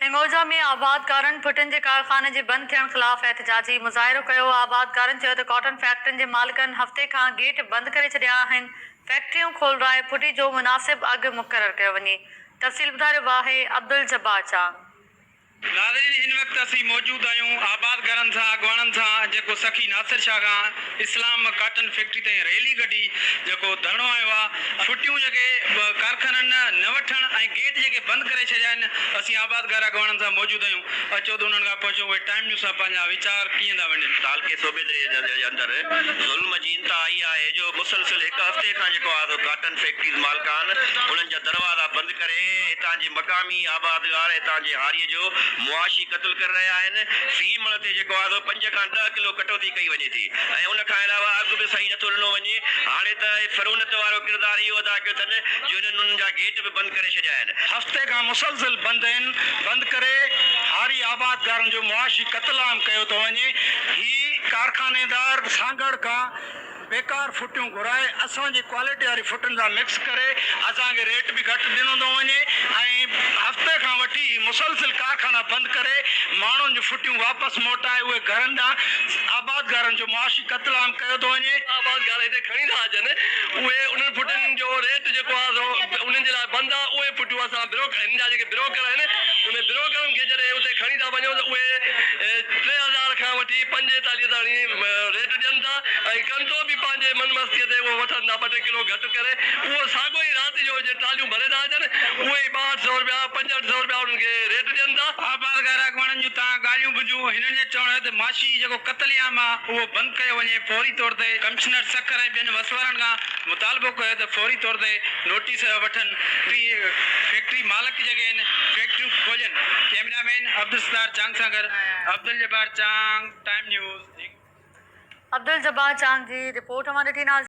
पिंगोजा में आबादकारनि फुटनि जे कारखाने जे बंदि थियण ख़िलाफ़ एहतिजाजी मुज़ाहिरो कयो। आबादकारनि चयो त कॉटन फैक्ट्रियुनि जे मालिकनि हफ़्ते खां गेट बंदि करे छॾिया आहिनि। फैक्ट्रियूं खोलराए फुटी जो मुनासिब अघु मुक़ररु कयो वञे। तफ़सील ॿुधायो आहे अब्दुल जब्बार चांग। नाज़रीन, हिन वक़्तु असीं मौजूदु आहियूं आबादकारनि सां, अॻवाननि सां, जेको सखी नासिर शाह खां इस्लाम कॉटन फैक्ट्री ताईं रैली कढी जेको धरणो आयो आहे। फुटियूं जेके कारखाननि न वठण ऐं गेट जेके बंदि करे छॾिया आहिनि। असीं आबादकार अॻवाननि सां मौजूदु आहियूं। अचो त उन्हनि खां पुछो उहे टाइम न्यूज़ सां पंहिंजा वीचार कीअं था वञनि। तालके सूबे जे अंदरि ज़ुल्म जी इंतिहा आई आहे जो मुसलसिल हिकु हफ़्ते खां जेको आहे कॉटन फैक्ट्रीज़ मालिकान उन्हनि जा दरवाज़ा बंदि करे हितां जी मक़ामी आबादकार हितां जे हारीअ जो मुआशी क़त्ल करे रहिया आहिनि। फी मण ते जेको आहे 5 खां 10 किलो कटौती कई वञे थी ऐं उन खां अलावा अघु बि सही नथो ॾिनो वञे। हाणे त फ़रोनत वारो किरदारु इहो अदा कयो अथनि जो इन्हनि उन्हनि जा गेट बि बंदि करे छॾिया आहिनि। हफ़्ते खां मुसलसिल बंदि आहिनि। बंदि करे हारी आबादकारनि जो मुआशी क़त्ल आम कयो थो वञे। ही कारखानेदार सागड़ खां बेकार फुटियूं घुराए असांजी क्वालिटी वारी फुटुनि सां मिक्स करे असांखे रेट बि घटि ॾिनो थो वञे ऐं हफ़्ते खां वठी मुसलसिल कारखाना बंदि करे माण्हुनि जूं फुटियूं वापसि मोटाए उहे घरनि ॾांहुं आबादकारनि जो मुआशी क़त्ल आम कयो थो वञे। आबादकार हिते खणी था अचनि, उहे उन्हनि फुटियुनि जो रेट जेको आहे उन्हनि जे लाइ बंदि आहे। उहे फुटियूं असां हिन जा जेके ब्रोकर आहिनि उन ब्रोकरनि खे जॾहिं उते खणी था वञूं त उहे 3000 खां वठी 45 ताईं रेट ॾियनि था ऐं कंदो बि पंहिंजे मनमस्तीअ ते उहो वठनि था 2-3 किलो घटि करे। उहो साॻियो ई राति जो जे टालियूं भरे था अचनि उहे ई 6200 रुपया 6500 रुपया उन्हनि खे रेट ॾियनि था। आबादकार अॻवाननि जूं तव्हां ॻाल्हियूं ॿुधियूं। हिननि जो चवणु आहे त माशी जेको क़त्लियाम आहे उहो बंदि कयो वञे फौरी तौर ते। कमिश्नर सखर ऐं ॿियनि वसवारनि खां मुतालबो कयो त फौरी तौर ते नोटिस वठनि। फैक्ट्री मालिक जेके आहिनि फैक्ट्रियूं खोलनि। कैमरामैन अब्दुल सत्तार चांग सां गॾु अब्दुल जब्बार चांग, टाइम न्यूज़। अब्दुल जब्बार चांग जी रिपोर्ट हमारे ॾिठी।